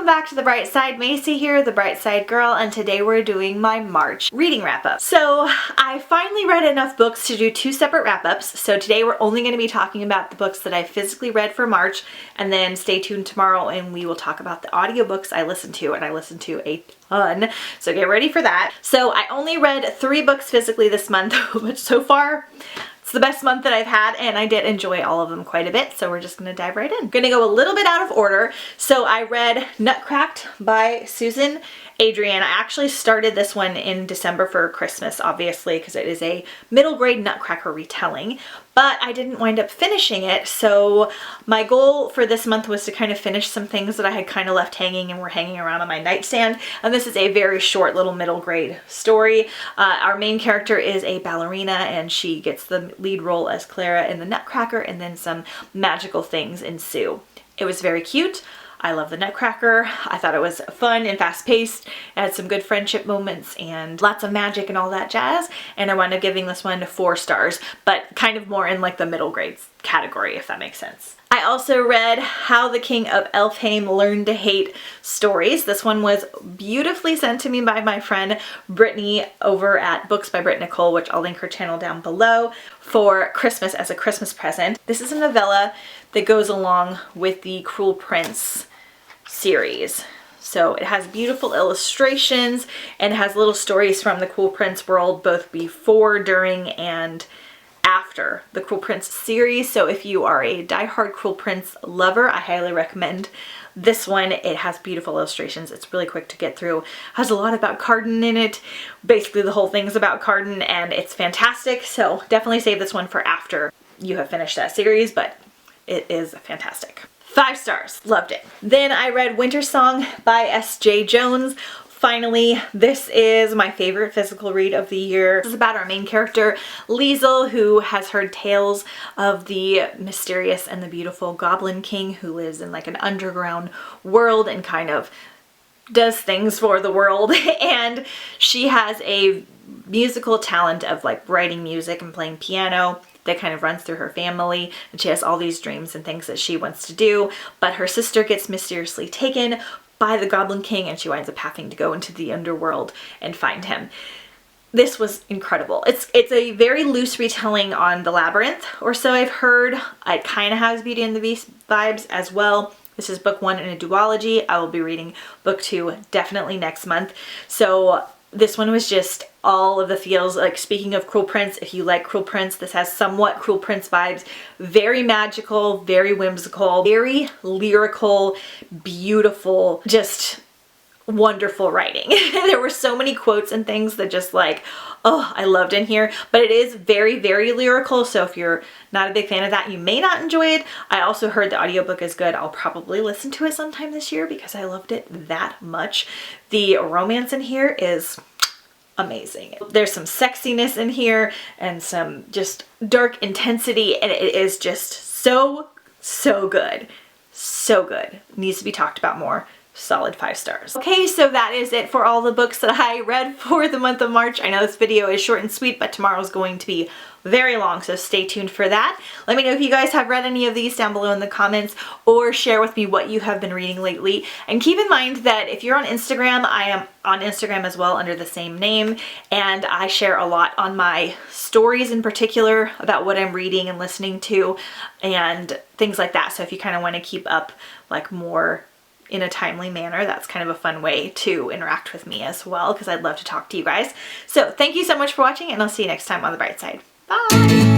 back to The Bright Side. Macy here, the Bright Side girl, and today we're doing my March reading wrap-up. So I finally read enough books to do 2 separate wrap-ups. So today we're only going to be talking about the books that I physically read for March, and then stay tuned tomorrow and we will talk about the audiobooks I listened to, and I listened to a ton. So get ready for that. So I only read 3 books physically this month, but so far it's the best month that I've had, and I did enjoy all of them quite a bit, so we're just gonna dive right in. I'm gonna go a little bit out of order. So I read Nutcracked by Susan Adrian. I actually started this one in December for Christmas, obviously, because it is a middle grade Nutcracker retelling, but I didn't wind up finishing it. So my goal for this month was to kind of finish some things that I had kind of left hanging and were hanging around on my nightstand. And this is a very short little middle grade story. Our main character is a ballerina, and she gets the lead role as Clara in the Nutcracker, and then some magical things ensue. It was very cute. I love the Nutcracker. I thought it was fun and fast-paced. It had some good friendship moments and lots of magic and all that jazz. And I wound up giving this one 4 stars, but kind of more in like the middle grade category, if that makes sense. I also read How the King of Elfhame Learned to Hate Stories. This one was beautifully sent to me by my friend Brittany over at Books by Britt Nicole, which I'll link her channel down below, for Christmas as a Christmas present. This is a novella that goes along with the Cruel Prince series. So it has beautiful illustrations and has little stories from the Cruel Prince world, both before, during, and after the Cruel Prince series. So if you are a diehard Cruel Prince lover, I highly recommend this one. It has beautiful illustrations. It's really quick to get through. Has a lot about Carden in it. Basically the whole thing is about Carden, and it's fantastic. So definitely save this one for after you have finished that series, but it is fantastic. 5 stars. Loved it. Then I read Winter Song by S.J. Jones. Finally, this is my favorite physical read of the year. This is about our main character, Liesel, who has heard tales of the mysterious and the beautiful Goblin King, who lives in like an underground world and kind of does things for the world. And she has a musical talent of like writing music and playing piano that kind of runs through her family, and she has all these dreams and things that she wants to do, but her sister gets mysteriously taken by the Goblin King, and she winds up having to go into the underworld and find him. This was incredible. It's a very loose retelling on The Labyrinth, or so I've heard. It kind of has Beauty and the Beast vibes as well. This is book 1 in a duology. I will be reading book 2 definitely next month. So this one was just all of the feels. Like, speaking of Cruel Prince, if you like Cruel Prince, this has somewhat Cruel Prince vibes. Very magical, very whimsical, very lyrical, beautiful, just wonderful writing. There were so many quotes and things that just like, oh, I loved in here. But it is very, very lyrical, so if you're not a big fan of that, you may not enjoy it. I also heard the audiobook is good. I'll probably listen to it sometime this year because I loved it that much. The romance in here is amazing. There's some sexiness in here and some just dark intensity, and it is just so good. So good. Needs to be talked about more. Solid 5 stars. Okay, so that is it for all the books that I read for the month of March. I know this video is short and sweet, but tomorrow's going to be very long, so stay tuned for that. Let me know if you guys have read any of these down below in the comments, or share with me what you have been reading lately. And keep in mind that if you're on Instagram, I am on Instagram as well under the same name, and I share a lot on my stories in particular about what I'm reading and listening to and things like that. So if you kind of want to keep up like more in a timely manner, that's kind of a fun way to interact with me as well, because I'd love to talk to you guys. So thank you so much for watching, and I'll see you next time on The Bright Side. Bye!